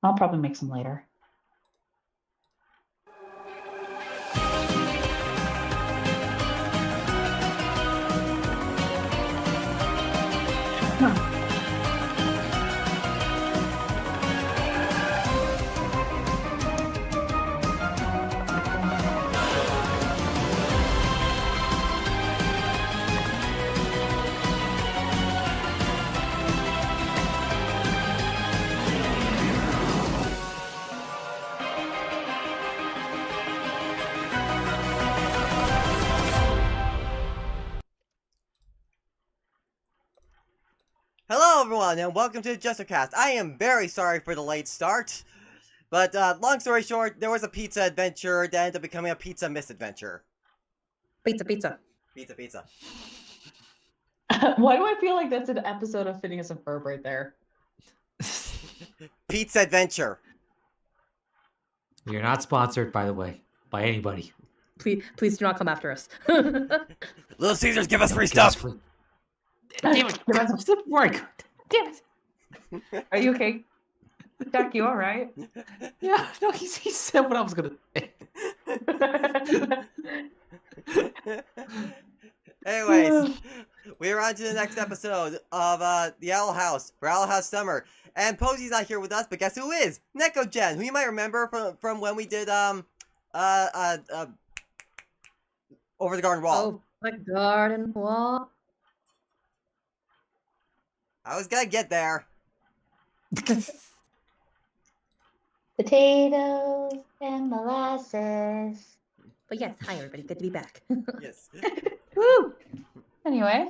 I'll probably make some later. Huh. Hello, everyone, and welcome to JesterCast. I am very sorry for the late start, but long story short, there was a pizza adventure that ended up becoming a pizza misadventure. Pizza. Pizza. Why do I feel like that's an episode of Phineas and Ferb right there? Pizza adventure. We are not sponsored, by the way, by anybody. Please do not come after us. Little Caesars, give us free Give us stuff. free- Damn it! Mark. Damn it! Are you okay? Jack, you all right? Yeah, no, he said what I was gonna say. Anyways, we are on to the next episode of the Owl House for Owl House Summer. And Posy's not here with us, but guess who is? Neko-Jen, who you might remember from when we did Over the Garden Wall. Oh, the garden wall. I was gonna get there. Potatoes and molasses. But yes, hi everybody, good to be back. Yes. Woo! Anyway,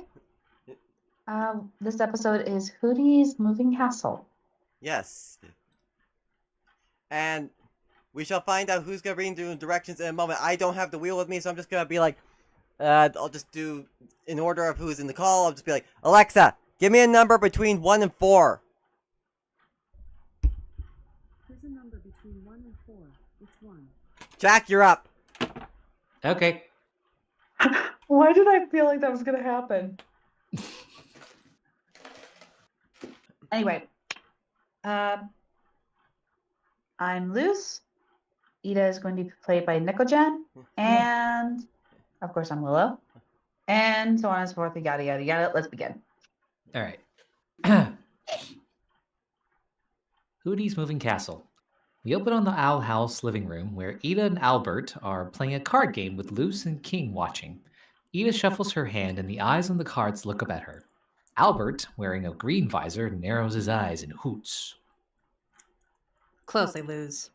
this episode is Hootie's Moving Castle. Yes. And we shall find out who's gonna bring the directions in a moment. I don't have the wheel with me, so I'm just gonna be like, I'll just do in order of who's in the call. I'll just be like, Alexa, give me a number between 1 and 4. There's a number between 1 and 4. It's 1. Jack, you're up. Okay. Why did I feel like that was going to happen? Anyway, I'm Luce. Ida is going to be played by Neko-Jen. And, of course, I'm Willow. And so on and so forth, yada, yada, yada. Let's begin. All right. Hootie's Moving Castle. We open on the Owl House living room where Ida and Albert are playing a card game with Luce and King watching. Ida shuffles her hand and the eyes on the cards look up at her. Albert, wearing a green visor, narrows his eyes and hoots. Closely lose.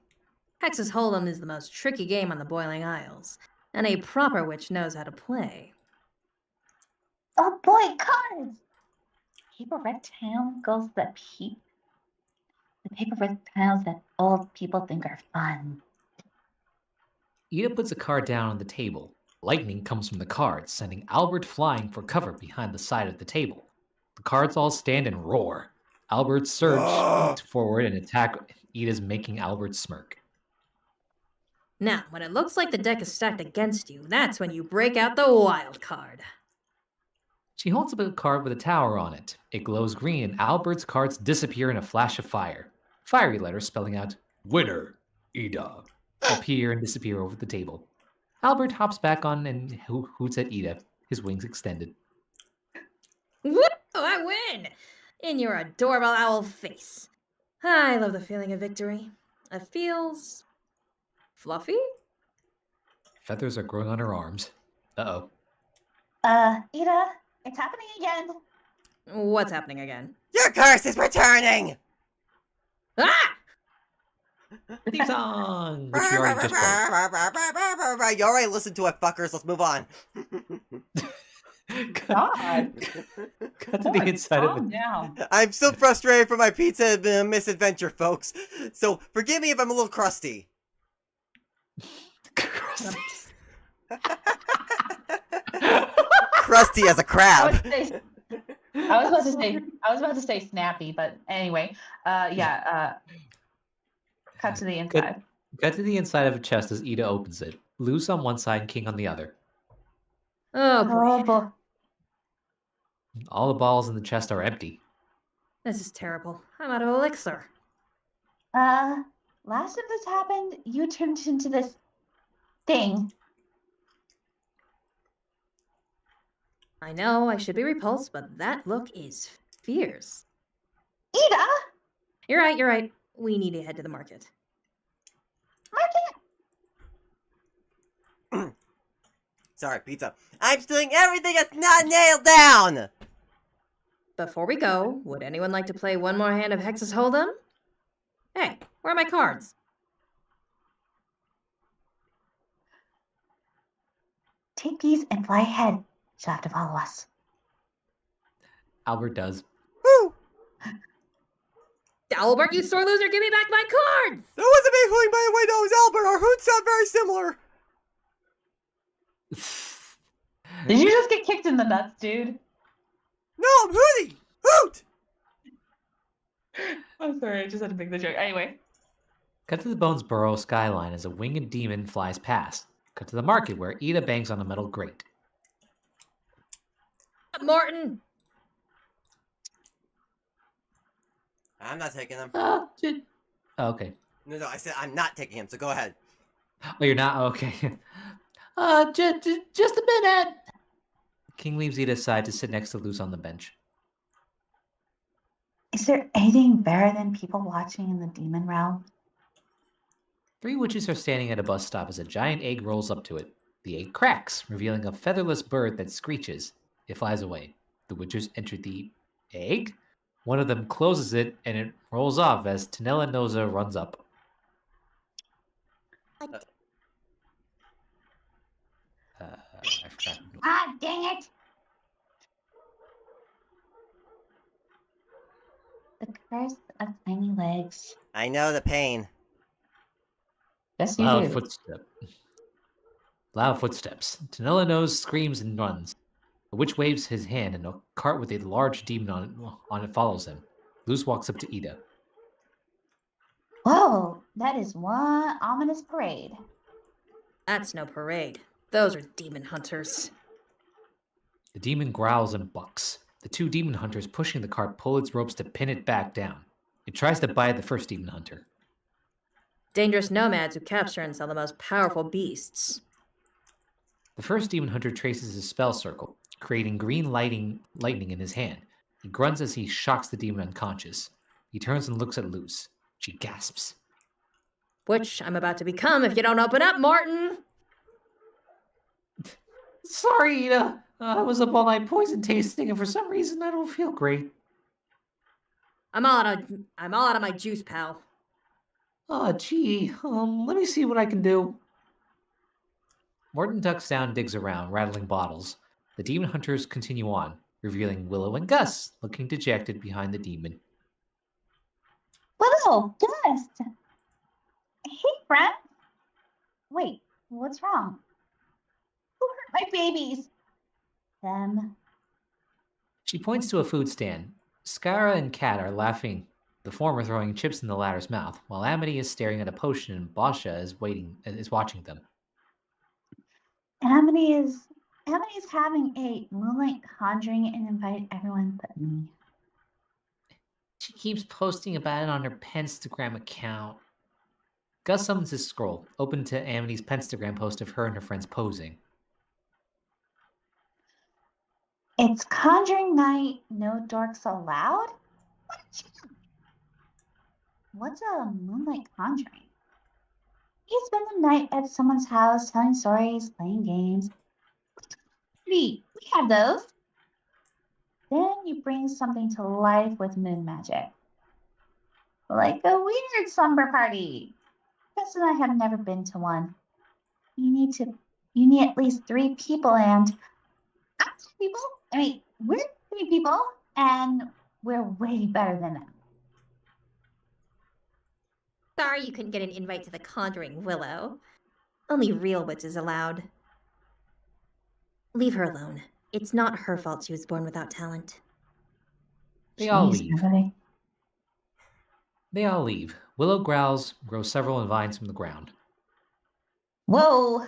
Hex's Hold'em is the most tricky game on the Boiling Isles, and a proper witch knows how to play. Oh boy, cards! Paper rectangles that the paper rectangles that old people think are fun. Ida puts a card down on the table. Lightning comes from the cards, sending Albert flying for cover behind the side of the table. The cards all stand and roar. Albert surges forward and attack Ida's, making Albert smirk. Now, when it looks like the deck is stacked against you, that's when you break out the wild card. She holds up a card with a tower on it. It glows green and Albert's cards disappear in a flash of fire. Fiery letters spelling out, "Winner, Ida," appear and disappear over the table. Albert hops back on and hoots at Ida, his wings extended. Woo! I win! In your adorable owl face. I love the feeling of victory. It feels... fluffy? Feathers are growing on her arms. Uh-oh. Ida, it's happening again. What's happening again? Your curse is returning! Ah! Theme song! Which you already just played. You already listened to it, fuckers. Let's move on. God. Cut to the inside of it. Down. I'm still frustrated for my pizza misadventure, folks. So forgive me if I'm a little crusty. Crusty as a crab. I was about to say snappy, but anyway, cut to the inside. Cut to the inside of a chest as Ida opens it. Luce on one side and King on the other. Oh boy. boy. All the balls in the chest are empty. This is terrible. I'm out of elixir. Last time this happened, you turned into this thing. I know I should be repulsed, but that look is fierce. Ida! You're right, you're right. We need to head to the market. Market! Sorry, pizza. I'm stealing everything that's not nailed down! Before we go, would anyone like to play one more hand of Hex's Hold'em? Hey, where are my cards? Take these and fly ahead. She'll have to follow us. Albert does. Woo! Albert, you sore loser, give me back my cards! That wasn't me hooting, by the way, that was Albert. Our hoots sound very similar. Did you just get kicked in the nuts, dude? No, I'm hooting! Hoot! I'm sorry, I just had to make the joke. Anyway. Cut to the Bones Burrow skyline as a winged demon flies past. Cut to the market where Ida bangs on a metal grate. Morton! I'm not taking him. Oh, okay. No, I said I'm not taking him, so go ahead. Oh, you're not? Okay. Just a minute. King leaves Ida aside to sit next to Luz on the bench. Is there anything better than people watching in the demon realm? 3 witches are standing at a bus stop as a giant egg rolls up to it. The egg cracks, revealing a featherless bird that screeches. It flies away. The witches enter the egg. One of them closes it, and it rolls off as Tanella Noza runs up. I forgot. Ah, dang it! The curse of tiny legs. I know the pain. Yes, you Loud do. footsteps. Loud footsteps. Tanella Nose screams and runs. The witch waves his hand, and a cart with a large demon on it follows him. Luz walks up to Ida. Whoa, that is one ominous parade. That's no parade. Those are demon hunters. The demon growls and bucks. The 2 demon hunters pushing the cart pull its ropes to pin it back down. It tries to bite the first demon hunter. Dangerous nomads who capture and sell the most powerful beasts. The first demon hunter traces his spell circle, creating green lightning in his hand. He grunts as he shocks the demon unconscious. He turns and looks at Luz. She gasps. Which I'm about to become if you don't open up, Morton! Sorry, Ida. I was up all night poison tasting, and for some reason I don't feel great. I'm all out of my juice, pal. Oh, gee. Let me see what I can do. Morton ducks down and digs around, rattling bottles. The demon hunters continue on, revealing Willow and Gus, looking dejected behind the demon. Willow, Dust! Hey, friend! Wait, what's wrong? Who hurt my babies? Them. She points to a food stand. Skara and Kat are laughing, the former throwing chips in the latter's mouth, while Amity is staring at a potion and Basha is watching them. Amity's having a moonlight conjuring and invited everyone but me. She keeps posting about it on her Penstagram account. Gus summons his scroll, open to Amity's Penstagram post of her and her friends posing. It's conjuring night, no dorks allowed? What's a moonlight conjuring? You spend the night at someone's house telling stories, playing games. We have those. Then you bring something to life with moon magic. Like a weird slumber party. Gus and I have never been to one. You need at least 3 people, and I'm 3 people. I mean, we're 3 people, and we're way better than them. Sorry you couldn't get an invite to the Conjuring, Willow. Only real witches allowed. Leave her alone. It's not her fault she was born without talent. They all Jeez, leave. Emily. They all leave. Willow growls, grows several vines from the ground. Whoa!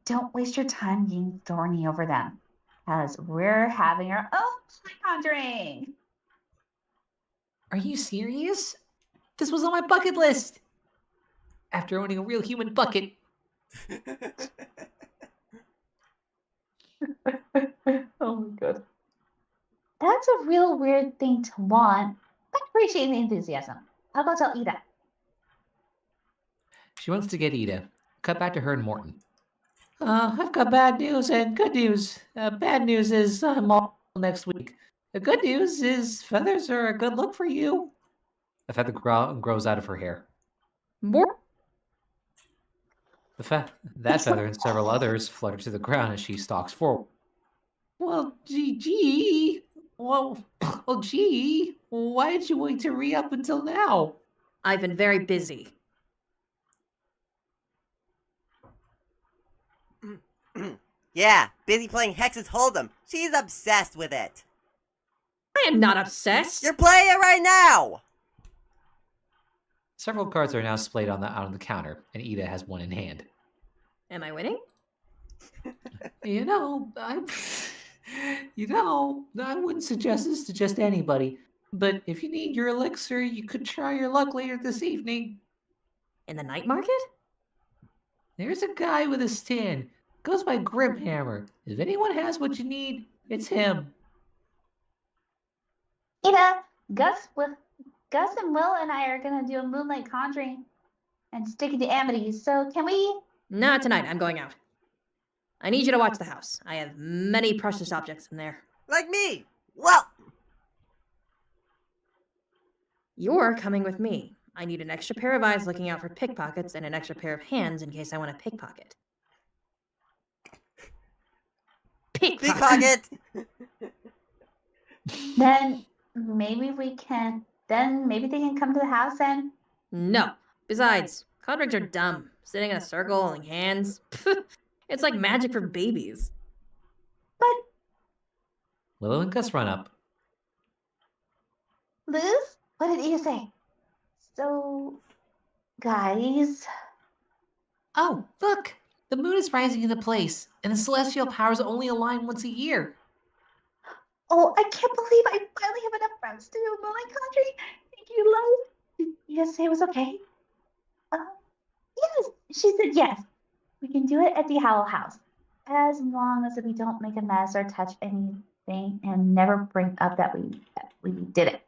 Don't waste your time being thorny over them, as we're having our own conjuring. Are you serious? This was on my bucket list! After owning a real human bucket. Oh my god. That's a real weird thing to want. I appreciate the enthusiasm. I'll go tell Ida. She wants to get Ida. Cut back to her and Morton. I've got bad news and good news. Bad news is I'm all next week. The good news is feathers are a good look for you. A feather grows out of her hair. More? That feather and several others flutter to the ground as she stalks forward. Well, gee. Well, gee. Why did you wait to re-up until now? I've been very busy. Yeah, busy playing Hex's Hold'em. She's obsessed with it. I am not obsessed. You're playing it right now! Several cards are now splayed out on the counter, and Ida has one in hand. Am I winning? I wouldn't suggest this to just anybody. But if you need your elixir, you could try your luck later this evening. In the night market? There's a guy with a stand. Goes by Grimhammer. If anyone has what you need, it's him. Ida, Gus and Will and I are gonna do a moonlight conjuring and stick it to Amity. So can we? Not tonight. I'm going out. I need you to watch the house. I have many precious objects in there. Like me! Well, You're coming with me. I need an extra pair of eyes looking out for pickpockets and an extra pair of hands in case I want to pickpocket. pickpocket! Then maybe we can. Then maybe they can come to the house and. No. Besides, convicts are dumb. Sitting in a circle, holding hands. It's like magic for babies. But Willow and Gus run up. Liz, what did Ida say? So, guys. Oh, look! The moon is rising into place, and the celestial powers only align once a year. Oh, I can't believe I finally have enough friends to do moonlight conjuring. Thank you, love. Did Ida say it was okay? Yes, she said yes. We can do it at the Howl House, as long as we don't make a mess or touch anything, and never bring up that we did it.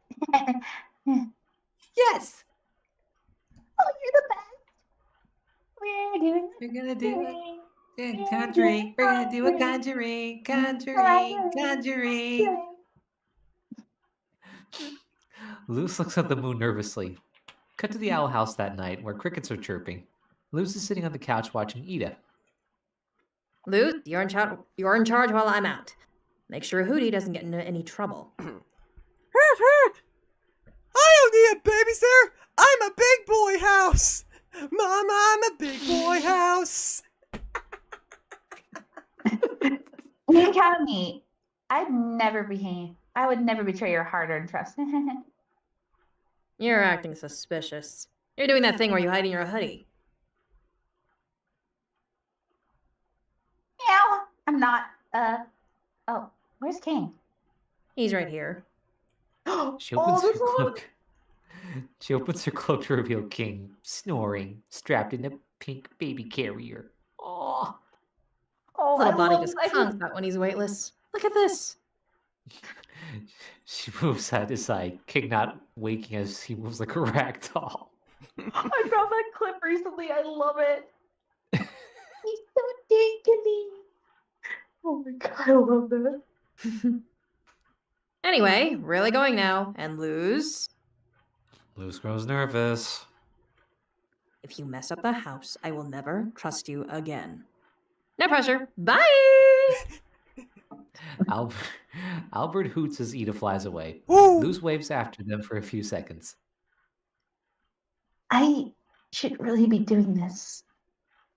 Yes! Oh, you're the best. We're doing We're gonna do it. it. Conjuring. We're gonna do a conjuring. Conjuring. Luce looks at the moon nervously. Cut to the owl house that night, where crickets are chirping. Luce is sitting on the couch watching Ida. Luz, you're in charge while I'm out. Make sure Hootie doesn't get into any trouble. Hurt! I don't need a babysitter! I'm a big boy house! Mama, I'm a big boy house! You can count on me. I would never betray your hard-earned trust. You're acting suspicious. You're doing that thing where you hide in your hoodie. Meow. I'm not. Oh, where's King? He's right here. She opens this her one? cloak. She opens her cloak to reveal King, snoring, strapped in a pink baby carrier. Aww. Oh, Little I body love just I conks out when he's weightless. Look at this. She moves side to side, King not waking as he moves like a rag doll. I found that clip recently. I love it. He's so dinkly. Oh my god, I love that. Anyway, really going now, and lose. Luce grows nervous. If you mess up the house, I will never trust you again. No pressure. Bye! Albert hoots as Ida flies away. Woo! Luce waves after them for a few seconds. I should really be doing this.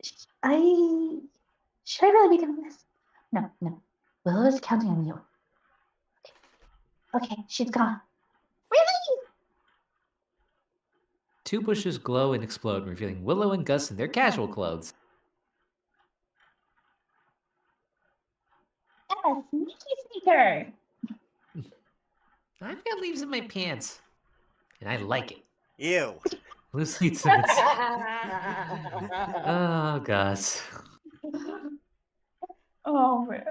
Should I really be doing this? No. Willow is counting on you. Okay, she's gone. Really? Two bushes glow and explode, revealing Willow and Gus in their casual clothes. A sneaky sneaker. I've got leaves in my pants, and I like it. Ew. Loose leaf cements. Oh, Gus. Oh man.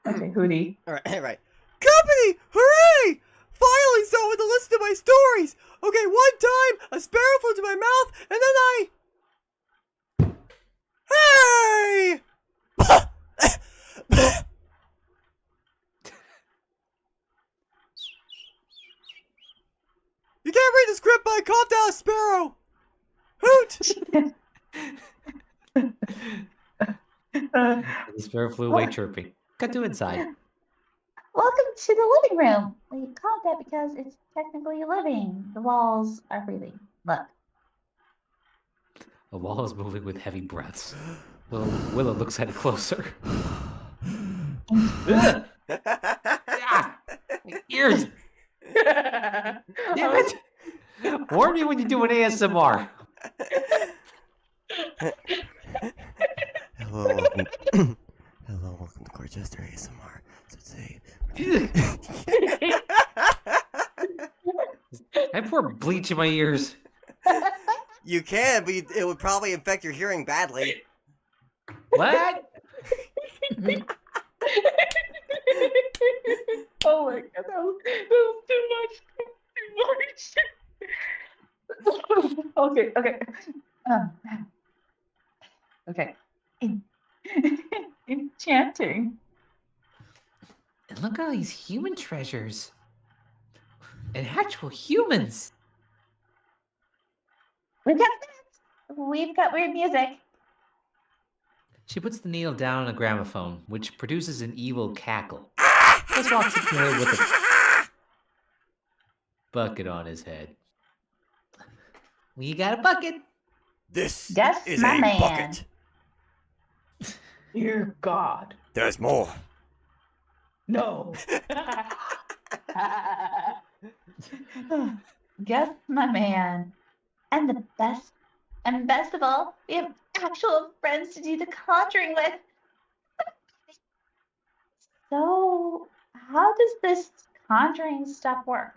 Okay, Hootie. Alright, right. Company! Hooray! Finally someone to listen to my stories! Okay, one time, a sparrow flew to my mouth, and then Hey! You can't read the script, but I coughed out a sparrow! Hoot! The sparrow flew away chirping. Cut to inside. Welcome to the living room. We call it that because it's technically living. The walls are breathing. Look. A wall is moving with heavy breaths. Willow looks at it closer. Ugh! Ah! My ears! Damn it! Warn me when you do an ASMR. Hello, welcome. Hello, welcome to Jester ASMR. So today. I pour bleach in my ears. You can, but it would probably affect your hearing badly. What? Oh my god, that was too much. Okay. Okay. Enchanting. And look at all these human treasures. And actual humans. We've got snacks. We've got weird music. She puts the needle down on a gramophone, which produces an evil cackle. Gus walks up to her with a bucket on his head. We got a bucket. This Gus, is my a man. bucket. Dear God. There's more. No. Gus, my man. And the best of all, we have actual friends to do the conjuring with. So, how does this conjuring stuff work?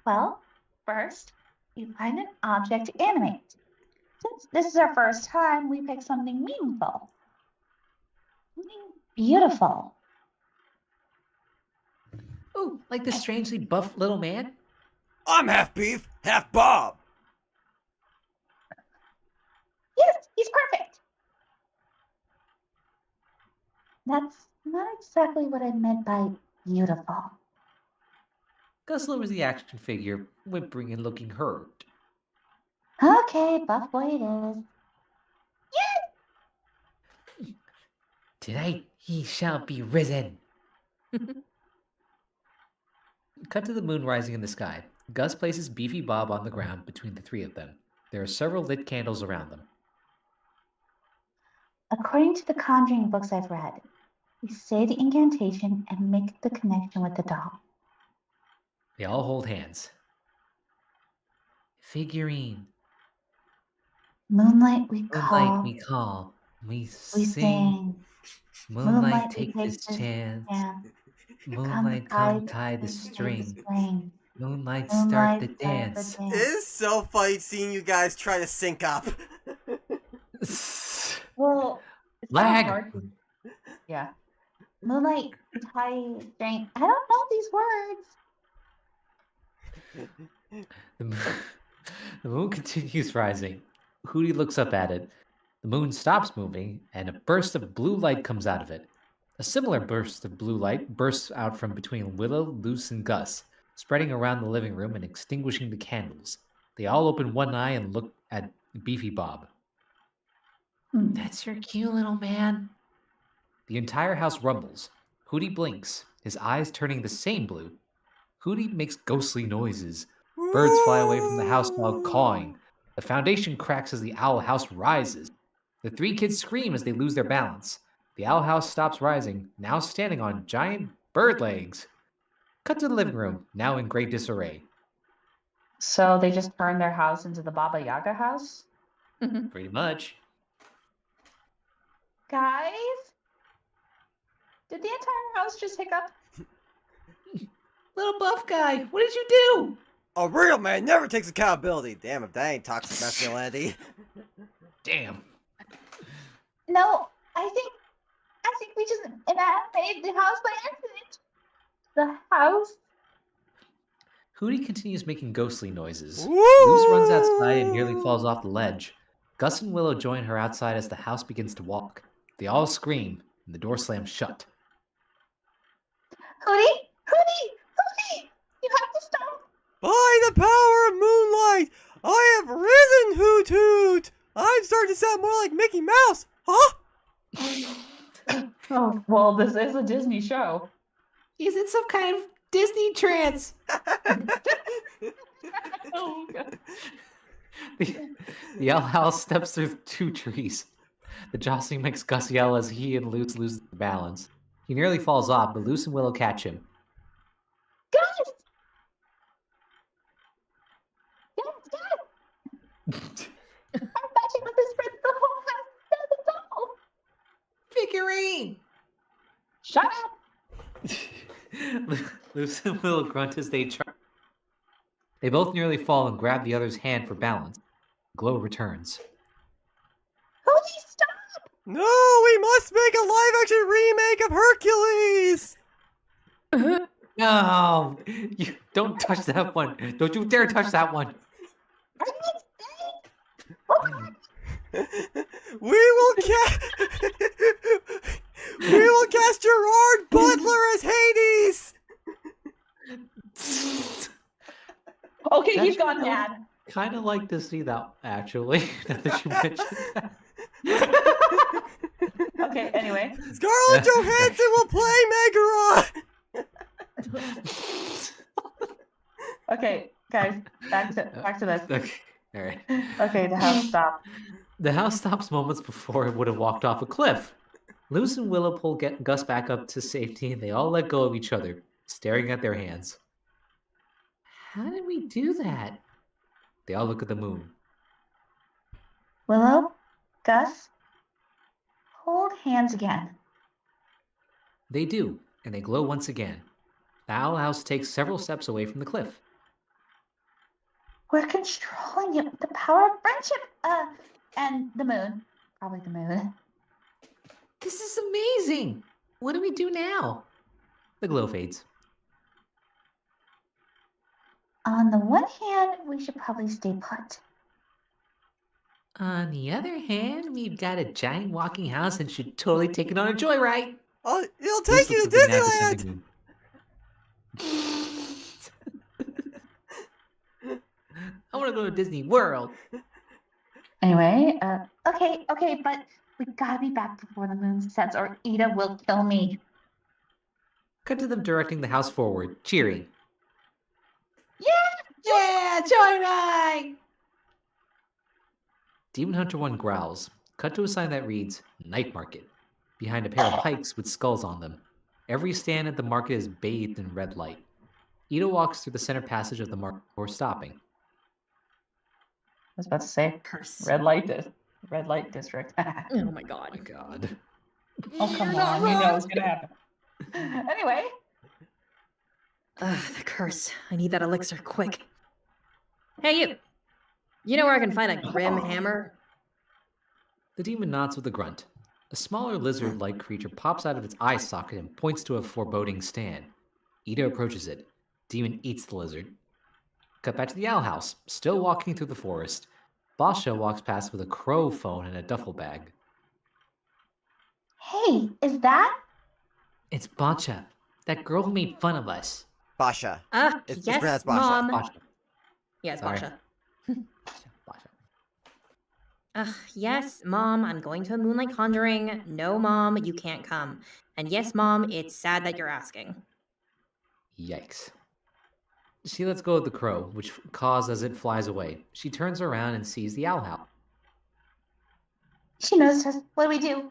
Well, first, you find an object to animate. Since this is our first time, we pick something meaningful. Something beautiful. Oh, like this strangely buff little man? I'm half beef, half Bob. Yes, he's perfect. That's not exactly what I meant by beautiful. Gus lowers the action figure, whimpering and looking hurt. Okay, buff boy it is. Tonight he shall be risen. Cut to the moon rising in the sky. Gus places Beefy Bob on the ground between the three of them. There are several lit candles around them. According to the conjuring books I've read, we say the incantation and make the connection with the doll. They all hold hands. Figurine. Moonlight we call. Moonlight we call. We We sing. sing. Moonlight we take this chance. Moonlight Come tie the string. string. Moonlight start the Moonlight, dance. It is so funny seeing you guys try to sync up. Well, it's Lag. kinda hard to- Yeah. Moonlight tie string. I don't know these words. The moon, the moon continues rising. Hootie looks up at it. The moon stops moving, and a burst of blue light comes out of it. A similar burst of blue light bursts out from between Willow, Luce, and Gus, spreading around the living room and extinguishing the candles. They all open one eye and look at Beefy Bob. That's your cute little man. The entire house rumbles. Hootie blinks, his eyes turning the same blue. Hootie makes ghostly noises. Birds fly away from the house while cawing. The foundation cracks as the owl house rises. The three kids scream as they lose their balance. The owl house stops rising, now standing on giant bird legs. Cut to the living room, now in great disarray. So they just turned their house into the Baba Yaga house? Pretty much. Guys? Did the entire house just hiccup? Little buff guy, what did you do? A real man never takes accountability. Damn, if that ain't toxic masculinity. Damn. No, I think we just made the house by accident. The house. Hootie continues making ghostly noises. Woo! Luz runs outside and nearly falls off the ledge. Gus and Willow join her outside as the house begins to walk. They all scream, and the door slams shut. Hootie, Hootie, Hootie! You have to stop. By the power of moonlight, I have risen, Hoot Hoot! I'm starting to sound more like Mickey Mouse, huh? Oh, well, this is a Disney show. He's in some kind of Disney trance. Oh, God. The owl house steps through 2 trees. The jostling makes Gus yell as he and Luz lose their balance. He nearly falls off, but Luz and Willow catch him. Gus! Gus! I'm matching with this friend the whole house. That's all. Figurine! Shut up. Luz and Willow grunt as they charge. They both nearly fall and grab the other's hand for balance. Glow returns. Hootie, stop. No, we must make a live-action remake of Hercules! No! You don't touch that one. Don't you dare touch that one. Are you insane? What? We will cast Gerard Butler as Hades! Okay, That he's should gone go- mad. Kind of like to see that, actually, now that you mentioned that. Okay, anyway. Scarlett Johansson will play Megaron! Okay, guys, back to this. Okay, alright. Okay, the house stopped. The house stops moments before it would have walked off a cliff. Luz and Willow pull Gus back up to safety, and they all let go of each other, staring at their hands. How did we do that? They all look at the moon. Willow, Gus, hold hands again. They do, and they glow once again. The owl house takes several steps away from the cliff. We're controlling it with the power of friendship. And the moon. Probably the moon. This is amazing! What do we do now? The glow fades. On the one hand, we should probably stay put. On the other hand, we've got a giant walking house and should totally take it on a joyride. It'll Luz take you looks to at the now Disneyland! descending moon. I want to go to Disney World. Anyway, okay, but we gotta be back before the moon sets or Ida will kill me. Cut to them directing the house forward, cheering. Yeah! Yeah, joyride! Demon Hunter 1 growls. Cut to a sign that reads, Night Market, behind a pair of pikes with skulls on them. Every stand at the market is bathed in red light. Ida walks through the center passage of the market before stopping. I was about to say, Curse. red light district. Oh my Oh my god. god. Oh, come You're not on, we know wrong. it's gonna happen. Anyway, Ugh, the curse. I need that elixir quick. Hey, you! You know where I can find a grim hammer? The demon nods with a grunt. A smaller lizard-like creature pops out of its eye socket and points to a foreboding stand. Ida approaches it. Demon eats the lizard. Cut back to the owl house, still walking through the forest. Basha walks past with a crow phone and a duffel bag. hey, is that? It's Basha, that girl who made fun of us. Basha. It's Yes, pronounced Basha. Mom. Basha. Yes, Sorry. Basha. Basha. Yes, Mom, I'm going to a moonlight conjuring. No, Mom, you can't come. And yes, Mom, it's sad that you're asking. Yikes. She lets go of the crow, which caws as it flies away. She turns around and sees the owl house. She knows us. What do we do?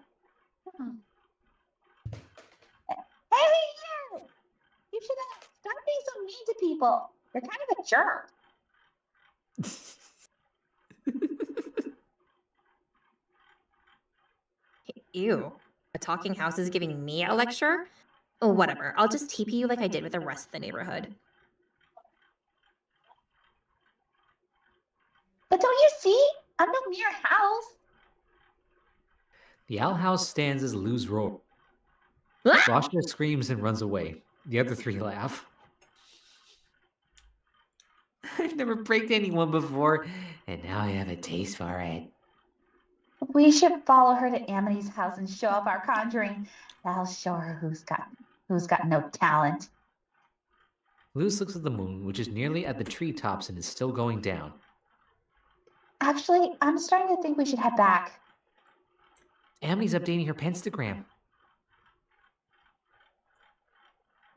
Hey, you! You should stop being so mean to people. You're kind of a jerk. Ew. A talking house is giving me a lecture? Oh, whatever. I'll just TP you like I did with the rest of the neighborhood. But don't you see? I'm not near your house. The owl house stands as Lou's roar. Ah! Rosha screams and runs away. The other three laugh. I've never pranked anyone before, and now I have a taste for it. We should follow her to Amity's house and show off our conjuring. That'll show her who's got no talent. Luz looks at the moon, which is nearly at the treetops and is still going down. Actually, I'm starting to think we should head back. Amity's updating her Penstagram.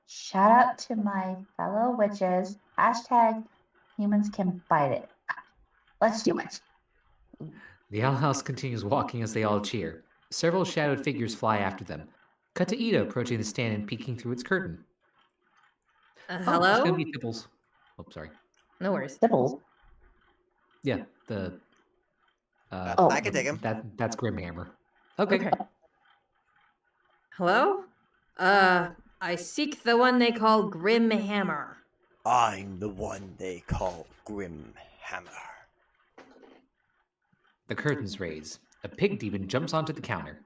Shout out to my fellow witches. Hashtag humans can fight it. Let's do it. The owl house continues walking as they all cheer. Several shadowed figures fly after them. Cut to Ida approaching the stand and peeking through its curtain. Oh, it's Hello? gonna be Tipples. Oh, sorry. No worries. Sybil. Yeah, the. Oh. I can take him. That's Grimhammer. Okay. Hello? I seek the one they call Grim Hammer. I'm the one they call Grim Hammer. The curtains raise. A pig demon jumps onto the counter.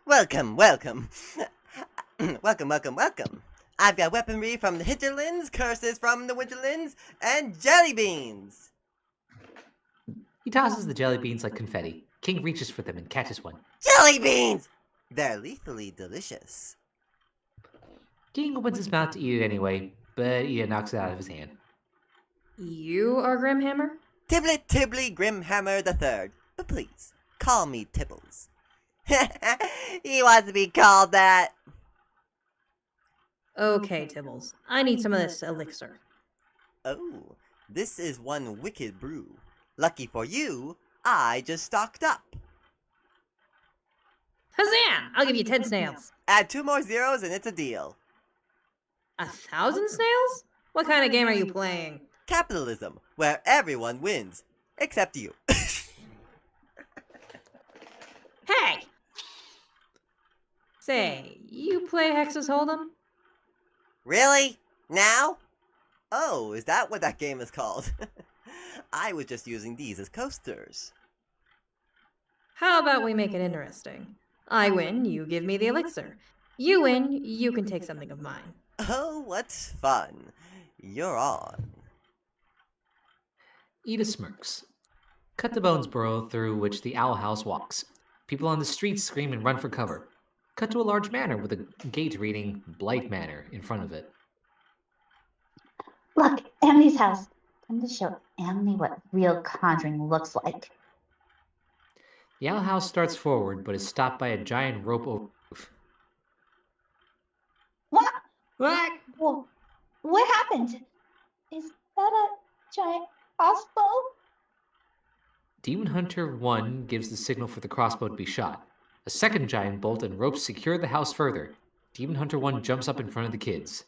Welcome, welcome. welcome. I've got weaponry from the hinterlands, curses from the winterlands, and jelly beans. He tosses the jelly beans like confetti. King reaches for them and catches one. Jelly beans! They're lethally delicious. King opens his mouth to eat it anyway, but Ida knocks it out of his hand. You are Grim Hammer? Tibbly Grimhammer III. But please, call me Tibbles. He wants to be called that. Okay, Tibbles. I need some of this elixir. Oh, this is one wicked brew. Lucky for you, I just stocked up. Hazam! I'll give you 10 snails. Add 2 more zeros and it's a deal. 1,000 snails? What kind of game are you playing? Capitalism, where everyone wins. Except you. Hey! Say, you play Hexas Hold'em? Really? Now? Oh, is that what that game is called? I was just using these as coasters. How about we make it interesting? I win, you give me the elixir. You win, you can take something of mine. Oh, what fun. You're on. Ida smirks. Cut to Bones Burrow through which the owl house walks. People on the streets scream and run for cover. Cut to a large manor with a gate reading Blight Manor in front of it. Look, Amity's house. Time to show Amity what real conjuring looks like. The owl house starts forward, but is stopped by a giant rope over the roof. What? What? Whoa, what happened? Is that a giant crossbow? Demon Hunter 1 gives the signal for the crossbow to be shot. A second giant bolt and ropes secure the house further. Demon Hunter 1 jumps up in front of the kids.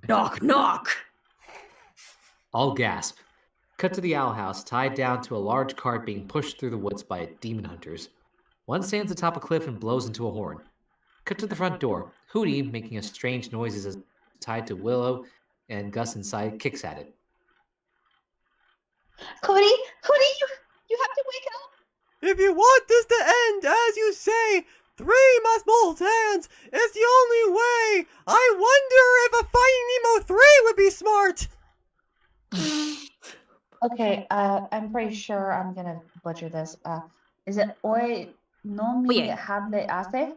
Knock, knock! All gasp. Cut to the owl house, tied down to a large cart being pushed through the woods by demon hunters. One stands atop a cliff and blows into a horn. Cut to the front door. Hootie, making a strange noises as tied to Willow, and Gus inside kicks at it. Cody, you have to wake up. If you want this to end, as you say, 3 must bolt hands. It's the only way. I wonder if a Finding Nemo 3 would be smart. Okay, I'm pretty sure I'm gonna butcher this. Is it hoy no me Oye. hable hace?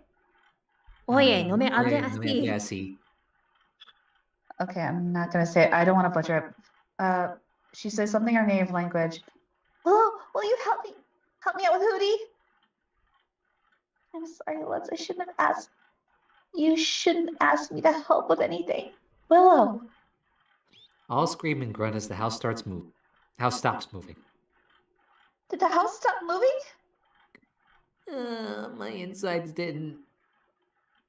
Oye, no me hable Oye, no me así. hable así. Okay, I'm not gonna say it. I don't want to butcher it. She says something in her native language. Will you help me? Help me out with Hootie? I'm sorry, Liz. I shouldn't have asked. You shouldn't ask me to help with anything. Willow. All scream and grunt as the house stops moving. Did the house stop moving? My insides didn't.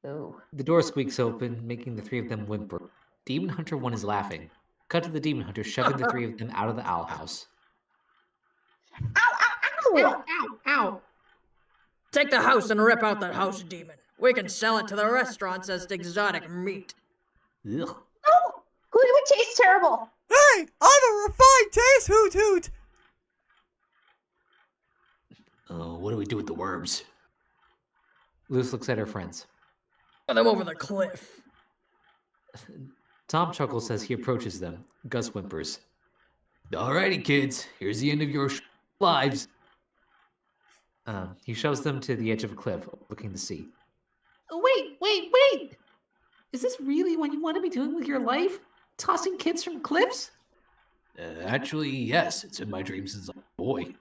Oh. The door squeaks open, making the three of them whimper. Demon Hunter 1 is laughing. Cut to the Demon Hunter shoving the three of them out of the owl house. Ow, ow, ow! Ow! Take the house and rip out that house demon. We can sell it to the restaurants as exotic meat. Ugh. No! Glue would taste terrible. Hey, I'm a refined taste hoot hoot. What do we do with the worms? Luce looks at her friends. Throw them over the cliff. Tom chuckles as he approaches them. Gus whimpers. Alrighty, kids. Here's the end of your lives. He shoves them to the edge of a cliff, looking to sea. Oh, wait! Is this really what you want to be doing with your life? Tossing kids from cliffs? Actually, yes. It's in my dreams since I'm a boy.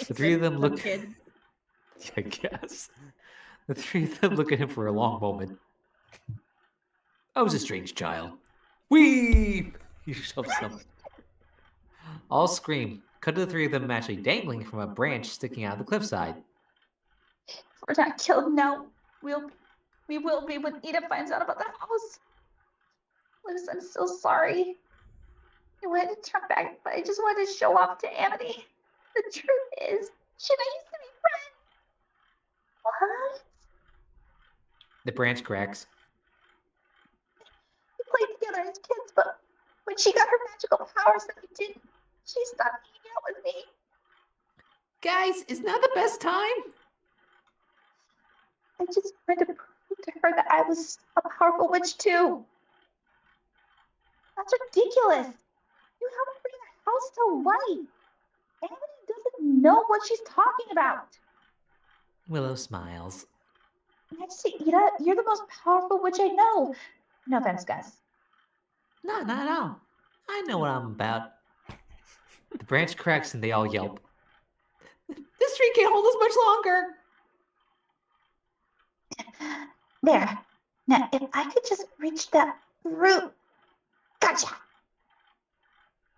The three of them look... Kid. I guess. The three of them look at him for a long moment. I was a strange child. Whee! He shoves them. All scream. Cut to the three of them actually dangling from a branch sticking out of the cliffside. We're not killed now. We will be when Ida finds out about the house. Liz, I'm so sorry. I wanted to turn back, but I just wanted to show off to Amity. The truth is, she and I used to be friends. What? The branch cracks. We played together as kids, but when she got her magical powers that we didn't, she stopped hanging out with me. Guys, is now the best time? I just wanted to prove to her that I was a powerful witch too. That's ridiculous. You helped bring the house to life. Amity doesn't know what she's talking about. Willow smiles. I say, Ida, you're the most powerful witch I know. No offense, Gus. No. I know what I'm about. The branch cracks and they all yelp. This tree can't hold us much longer. There. Now, if I could just reach that root. Gotcha.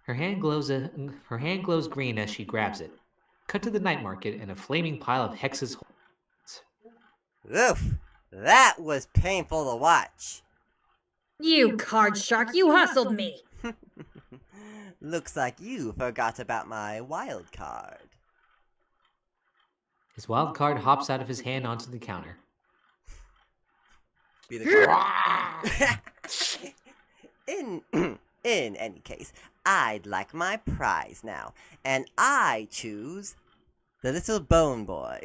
Her hand glows green as she grabs it. Cut to the night market and a flaming pile of hexes. Oof, that was painful to watch. You card shark, you hustled me. Looks like you forgot about my wild card. His wild card hops out of his hand onto the counter. Be the in any case, I'd like my prize now, and I choose the little bone boy.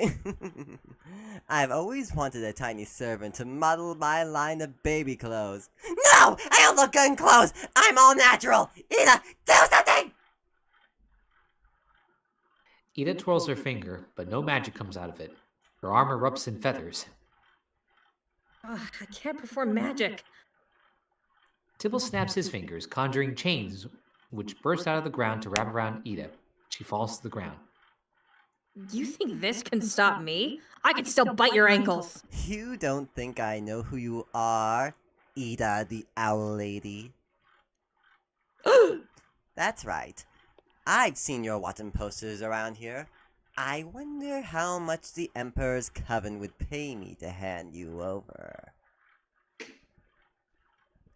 I've always wanted a tiny servant to model my line of baby clothes. No! I don't look good in clothes! I'm all natural! Ida, do something! Ida twirls her finger, but no magic comes out of it. Her arm erupts in feathers. Ugh, I can't perform magic. Tibble snaps his fingers, conjuring chains, which burst out of the ground to wrap around Ida. She falls to the ground. You think this can stop me? I could still bite your ankles. You don't think I know who you are, Ida the Owl Lady? That's right. I've seen your Watson posters around here. I wonder how much the Emperor's Coven would pay me to hand you over.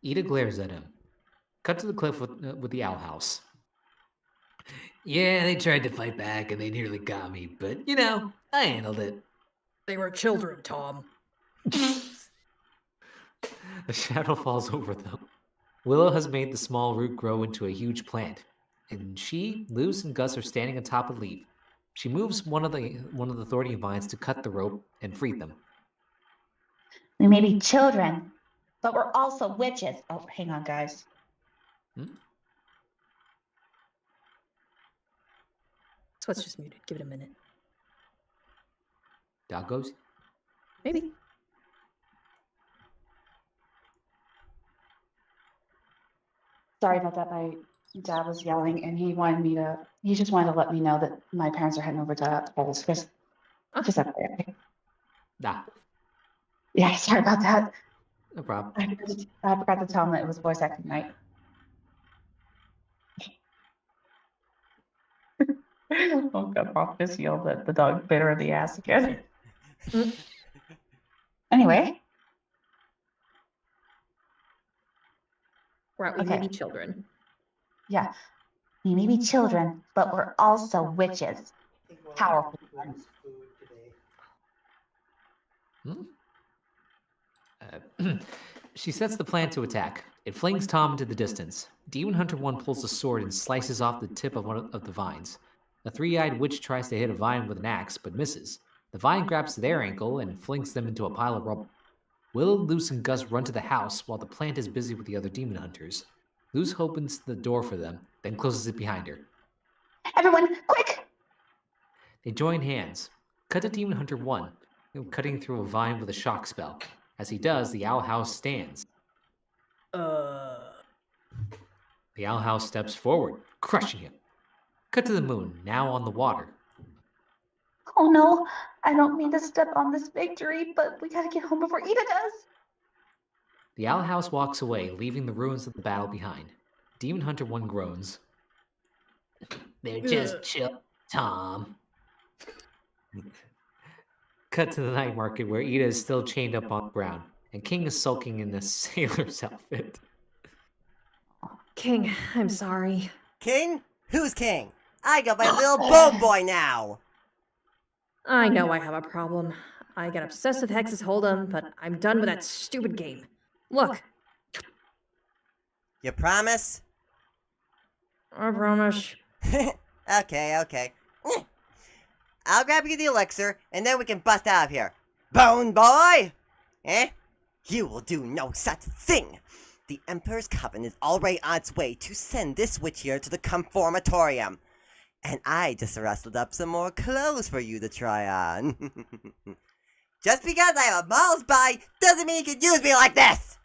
Ida glares at him. Cut to the cliff with the owl house. Yeah, they tried to fight back and they nearly got me, but I handled it. They were children, Tom. A shadow falls over them. Willow has made the small root grow into a huge plant, and she, Luce, and Gus are standing atop a leaf. She moves one of the thorny vines to cut the rope and free them. We may be children, but we're also witches. Oh, hang on, guys. So it's just muted. Give it a minute. Doggos? Maybe. Sorry about that. My dad was yelling, and he just wanted to let me know that my parents are heading over to Paul's. Just FYI. Nah, Yeah, sorry about that. no problem. I forgot to tell him that it was voice acting night. Oh God, Paul just yelled that the dog bit her in the ass again. Anyway, Right, we may Okay. be children. yeah, we may be children, but we're also witches. Powerful ones. Hmm? She sets the plan to attack. It flings Tom into the distance. Demon Hunter 1 pulls a sword and slices off the tip of one of the vines. The three-eyed witch tries to hit a vine with an axe, but misses. The vine grabs their ankle and flings them into a pile of rubble. Willow, Luce, and Gus run to the house while the plant is busy with the other demon hunters. Luce opens the door for them, then closes it behind her. Everyone, quick! They join hands. Cut to Demon Hunter 1, cutting through a vine with a shock spell. As he does, the owl house stands. The owl house steps forward, crushing him. Cut to the moon, now on the water. Oh no, I don't mean to step on this victory, but we gotta get home before Ida does. The owl house walks away, leaving the ruins of the battle behind. Demon Hunter 1 groans. They're just chill, Tom. Cut to the night market where Ida is still chained up on the ground, and King is sulking in a sailor's outfit. King, I'm sorry. King? Who's king? I got my little bone boy now. I know I have a problem. I get obsessed with Hex's Hold'em, but I'm done with that stupid game. Look, You promise? I promise. Okay. I'll grab you the elixir, and then we can bust out of here. Bone boy! Eh? You will do no such thing! The Emperor's Coven is already on its way to send this witch here to the Conformatorium. And I just rustled up some more clothes for you to try on. Just because I have a mouse body doesn't mean you can use me like this!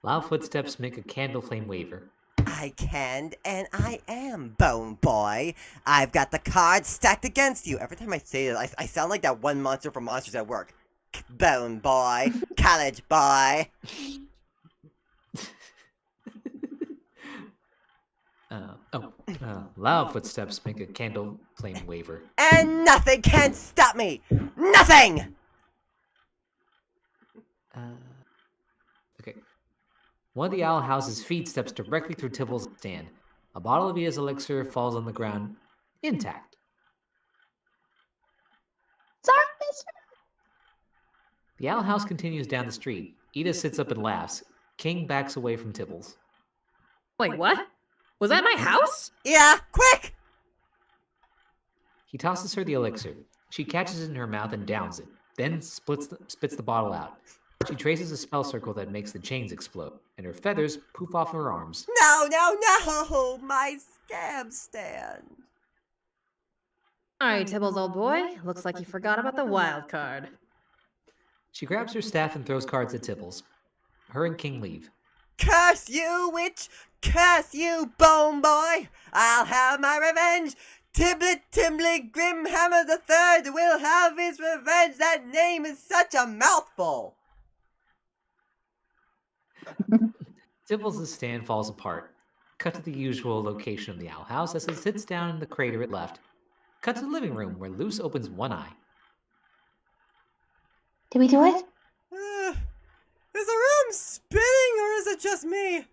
Loud footsteps make a candle flame waver. I can, and I am Bone Boy. I've got the cards stacked against you. Every time I say it, I sound like that one monster from Monsters at Work. Bone Boy. College boy. Loud footsteps make a candle flame waver. And nothing can stop me! Nothing! Okay. One of the owl house's feet steps directly through Tibble's stand. A bottle of Ida's elixir falls on the ground, intact. Sorry, mister. The owl house continues down the street. Ida sits up and laughs. King backs away from Tibbles. Wait, what? Was that my house? Yeah, quick! He tosses her the elixir. She catches it in her mouth and downs it, then spits the bottle out. She traces a spell circle that makes the chains explode, and her feathers poof off her arms. No! My scab stand. Alright, Tibbles, old boy. Looks like you forgot about the wild card. She grabs her staff and throws cards at Tibbles. Her and King leave. Curse you, witch! Curse you, Bone Boy! I'll have my revenge! Tiblet Grimhammer the Third will have his revenge! That name is such a mouthful! Tibbles' stand falls apart. Cut to the usual location of the owl house as it sits down in the crater it left. Cut to the living room where Luce opens one eye. Did we do it? Is the room spinning or is it just me?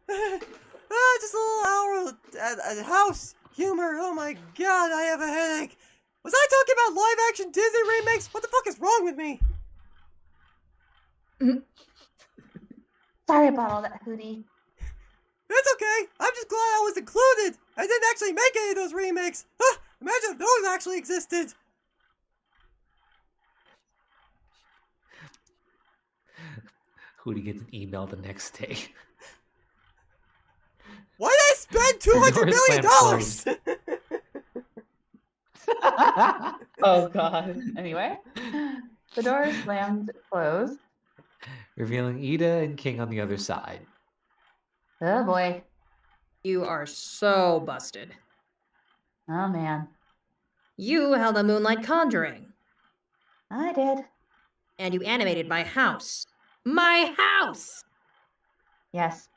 Just a little hour at house humor. Oh my god, I have a headache. Was I talking about live action Disney remakes? What the fuck is wrong with me? Sorry about all that, Hootie. It's okay. I'm just glad I was included. I didn't actually make any of those remakes. Imagine if those actually existed. Hootie gets an email the next day. Why did I spend $200 million? Oh god. Anyway, the door slammed closed. Revealing Ida and King on the other side. Oh boy. You are so busted. Oh man. You held a moonlight conjuring, I did. and you animated my house. My house! Yes.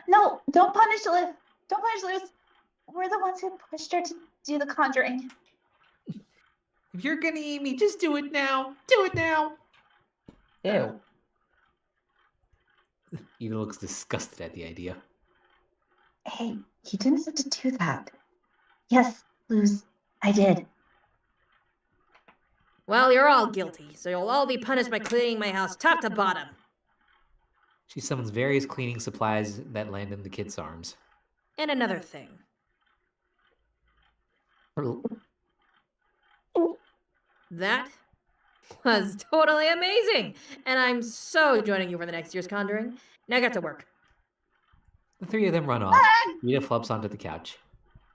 No, don't punish Liz. Don't punish Liz. We're the ones who pushed her to do the conjuring. If you're gonna eat me, just do it now. Do it now. Ew. Ida looks disgusted at the idea. Hey, you didn't have to do that. Yes, Luz, I did. Well, you're all guilty, so you'll all be punished by cleaning my house top to bottom. She summons various cleaning supplies that land in the kid's arms. And another thing. That was totally amazing! And I'm so joining you for the next year's Conjuring. Now get to work. The three of them run off. Rita flops onto the couch.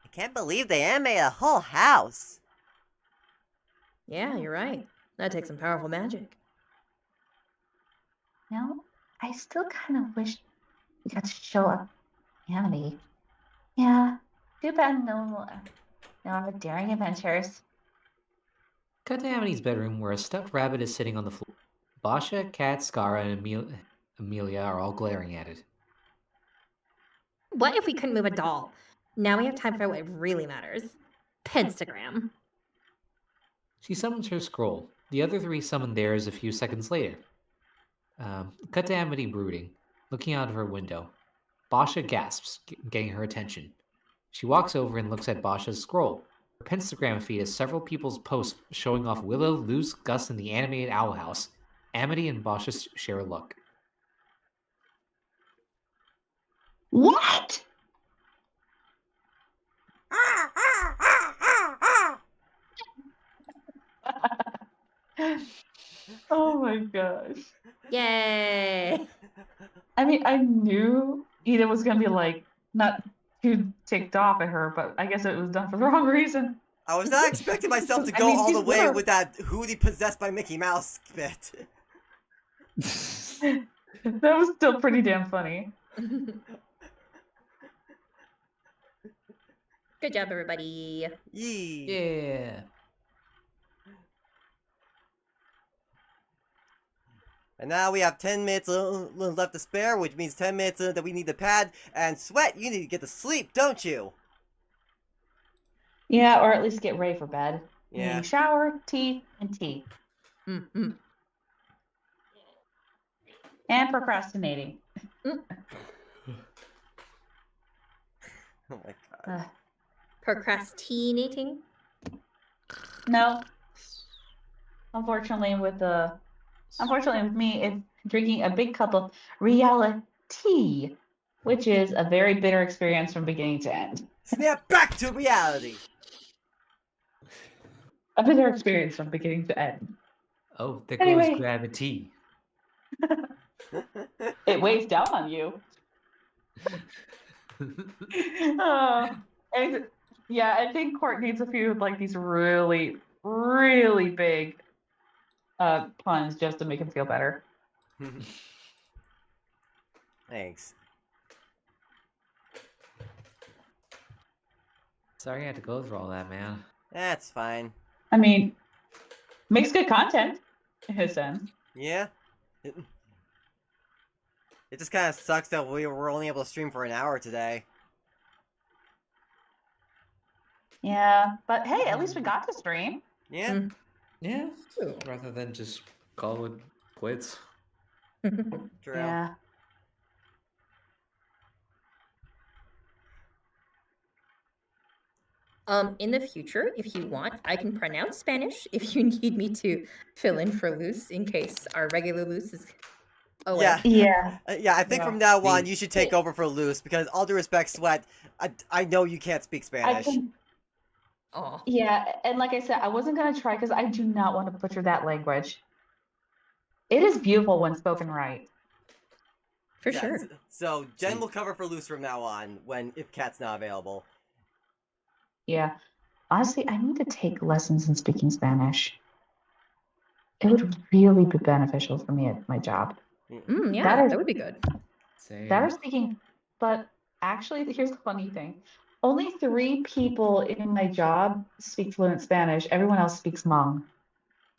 I can't believe they animated a whole house. Yeah, you're right. That takes some powerful magic. No, I still kind of wish we got to show up Amity. Yeah, too bad no more daring adventures. Cut to Amity's bedroom where a stuffed rabbit is sitting on the floor. Basha, Kat, Skara, and Amelia are all glaring at it. What if we couldn't move a doll? Now we have time for what really matters. Pinstagram. She summons her scroll. The other three summon theirs a few seconds later. Cut to Amity brooding, looking out of her window. Basha gasps, getting her attention. She walks over and looks at Basha's scroll. Her Pinstagram feed has several people's posts showing off Willow, Luz, Gus, and the animated owl house. Amity and Basha share a look. What? Oh my gosh. Yay! I mean, I knew Ida was gonna be like not too ticked off at her, but I guess it was done for the wrong reason. I was not expecting myself to I go mean, all she's the way literal- with that Hootie possessed by Mickey Mouse bit. That was still pretty damn funny. Good job, everybody. Yee. Yeah. And now we have 10 minutes left to spare, which means 10 minutes that we need to pad. And Sweat, you need to get to sleep, don't you? Yeah, or at least get ready for bed. Yeah. Meaning shower, tea, and tea. Mm-hmm. And procrastinating. Oh my god. Procrastinating? No. Unfortunately with me, it's drinking a big cup of reality, which is a very bitter experience from beginning to end. Snap back to reality! A bitter experience from beginning to end. Oh, there Anyway. goes gravity. It weighs down on you. And yeah, I think Court needs a few like these really, really big puns just to make him feel better. Thanks. Sorry I had to go through all that, man. That's fine. I mean, makes good content in his sense. Yeah. It just kind of sucks that we were only able to stream for an hour today. Yeah, but hey, at least we got to stream. Yeah. Mm. Yeah. Rather than just call it quits. True. Yeah. In the future, if you want, I can pronounce Spanish if you need me to fill in for Luz in case our regular Luz is away. Yeah. Yeah. Yeah, I think Yeah. from now on you should take over for Luce because all due respect, Sweat, I know you can't speak I Spanish. can. Aw. Yeah, and like I said, I wasn't gonna try because I do not want to butcher that language. It is beautiful when spoken right. For Yeah, sure. So Jen will cover for Luce from now on if Kat's not available. Yeah. Honestly, I need to take lessons in speaking Spanish. It would really be beneficial for me at my job. Yeah, That is- that would be good. Same. That or speaking, but actually, here's the funny thing. Only 3 people in my job speak fluent Spanish. Everyone else speaks Hmong.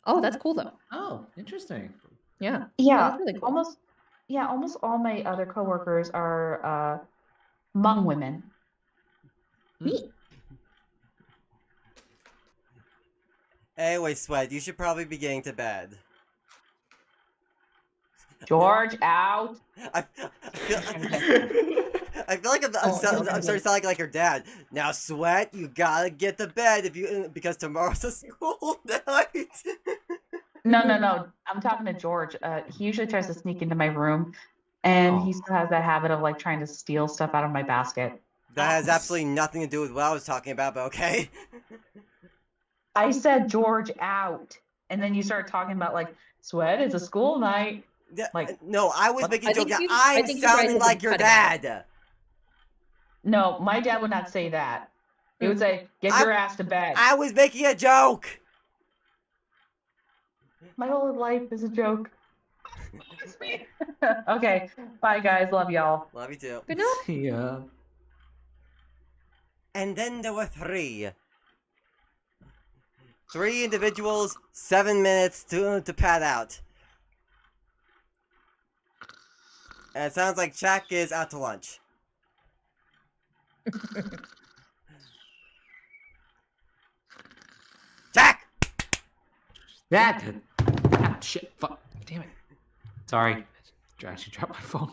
Oh, that's cool though. Oh, interesting. Yeah. Yeah, that's really cool. almost all my other coworkers are Hmong women. Neat. Anyway, Sweat, you should probably be getting to bed. George, out. I I feel like I'm Oh, starting no, to sound like your dad. Now, Sweat, you gotta get to bed because tomorrow's a school night. No. I'm talking to George. He usually tries to sneak into my room, and he Oh. still has that habit of like trying to steal stuff out of my basket. That has absolutely nothing to do with what I was talking about, but okay. I said George out, and then you start talking about like Sweat. It's a school night. Yeah, Like no, I was What? making I a joke think that I I'm think you guys sounding have like been your cutting out. dad. no, my dad would not say that. He would say, "Get I- your ass to bed." I was making a joke. My whole life is a joke. Okay, bye guys. Love y'all. Love you too. Good night. Yeah. And then there were three. 3 individuals, 7 minutes to pad out. And it sounds like Jack is out to lunch. Jack! That. Ah, shit. Fuck. Damn it. Sorry. I actually dropped my phone.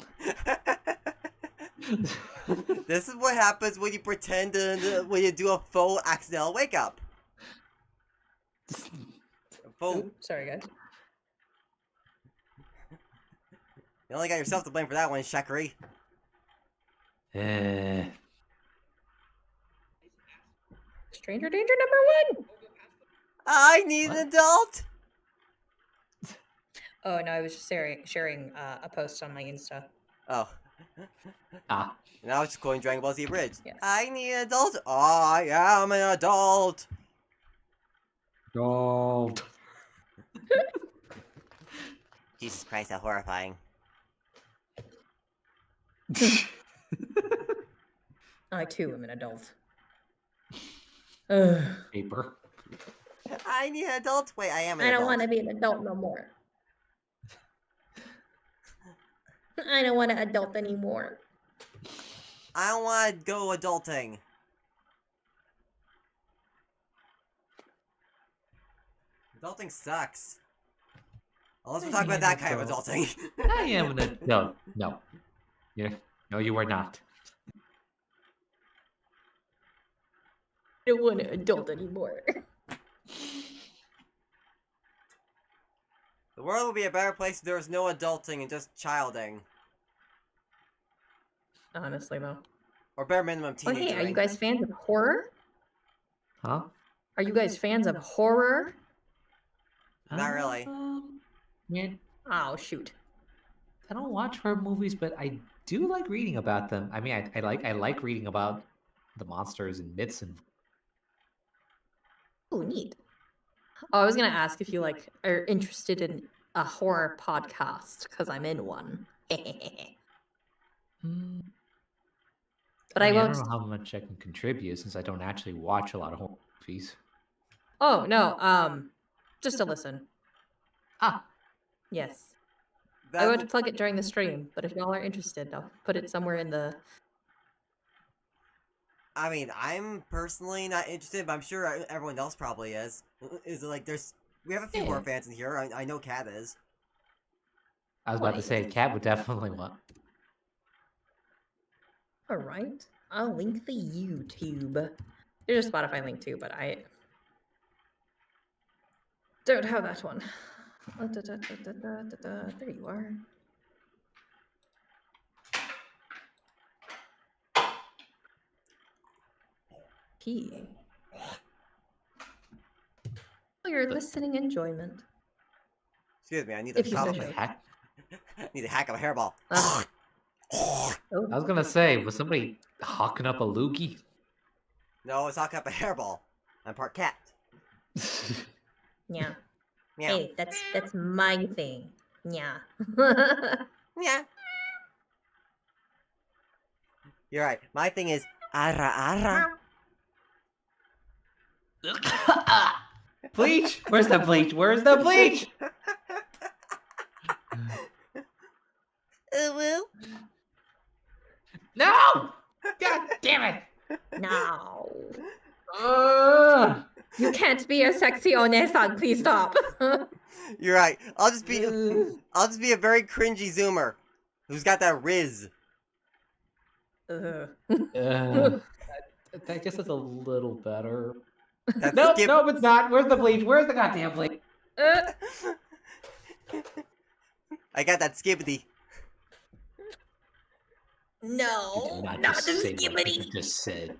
This is what happens when you pretend when you do a faux accidental wake up. Faux. Ooh, sorry, guys. You only got yourself to blame for that one, Shakri. Stranger danger number 1. I need What? an adult! Oh no, I was just sharing a post on my Insta. Oh. Ah. Now it's just going Dragon Ball Z Bridge. Yes. I need an adult. I am an adult. Don't. Jesus Christ, how horrifying. I too am an adult. Ugh. Paper. I need an adult. Wait, I am an I adult. don't want to be an adult no more. I don't want to adult anymore. I don't want to go adulting. Adulting sucks. Unless we're talking about that kind of adulting. I am an adult. No. Yeah. No, you are not. I don't want to adult anymore. The world would be a better place if there was no adulting and just childing. Honestly, though. Or bare minimum Oh, teenagering. hey, are you guys fans of horror? Huh? Are you guys fans of horror? Not really. Yeah. Oh, shoot. I don't watch horror movies, but I do like reading about them. I mean, I like reading about the monsters and myths and. Oh, neat. Oh, I was gonna ask if you like are interested in a horror podcast because I'm in one. Hmm, But I I mean, I won't. don't know how much I can contribute since I don't actually watch a lot of horror movies. Oh no. Just to listen. Ah, Yes. I That- won't plug it during the stream, but if y'all are interested, I'll put it somewhere in the. I mean, I'm personally not interested, but I'm sure everyone else probably is. Is it like we have a few Yeah. horror fans in here. I know Kat is. I was about to say, Cat would definitely want. All right. I'll link the YouTube. There's a Spotify link too, but I don't have that one. There you are. P. For your listening enjoyment. Excuse me, I need If to you hack. so Probably choose. hack. Need a hack of a hairball. Oh. I was gonna say, was somebody hawking up a loogie? No, it's hawking up a hairball. I'm part cat. Yeah. Meow. Hey, that's my thing. Yeah. Yeah. You're right. My thing is ara ara. Bleach? Where's the bleach? Where's the bleach? Well. No! God damn it! No. Ugh. You can't be a sexy onesan. Please stop. You're right. I'll just be a very cringy zoomer who's got that riz. Ugh. I guess that's a little better. That's Nope, skip. nope, it's not. Where's the bleach? Where's the goddamn bleach? Uh, I got that skibbity. no, Not not just the say what you skibbity. just said.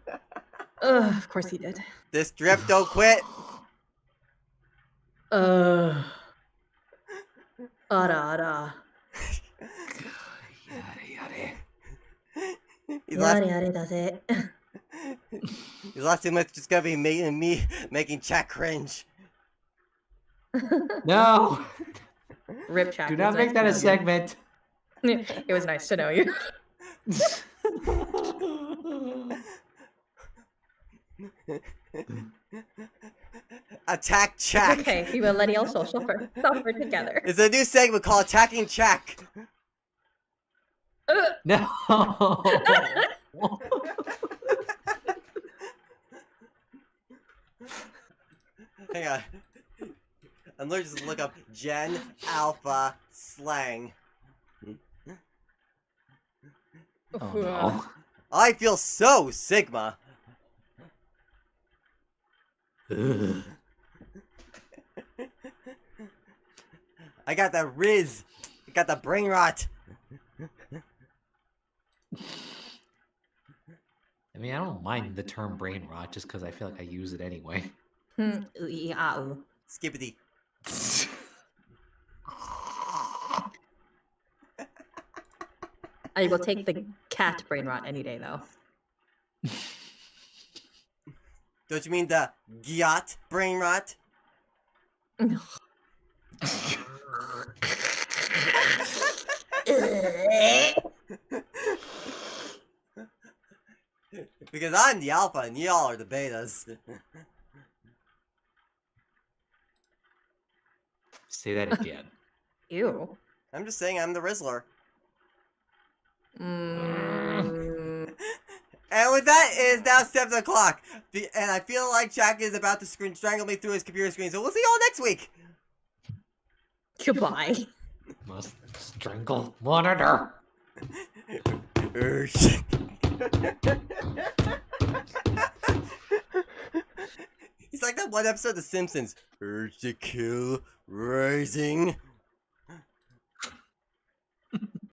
Of course he did. This drip don't quit. Ara ara. These last, Yare yare daze. these last 2 minutes just gonna be me making chat cringe. No! Rip chat. Do it not was make nice that a to know segment. you. It was nice to know you. Attack It's Chak. okay. We millennial social suffer together. It's a new segment called Attacking Chak. No! Hang on. I'm literally just look up Gen Alpha slang. Oh no. I feel so Sigma. Ugh. I got the Riz. I got the brain rot. I mean, I don't mind the term brain rot just because I feel like I use it anyway. Skippity. I will take the cat brain rot any day, though. Don't you mean the Gyat brain rot? Because I'm the alpha and y'all are the betas. Say that again. Ew. I'm just saying I'm the Rizzler. And with that, it is now 7 o'clock. And I feel like Jack is about to strangle me through his computer screen. So we'll see y'all next week. Goodbye. Must strangle monitor. He's like that one episode of The Simpsons. Urge to kill rising.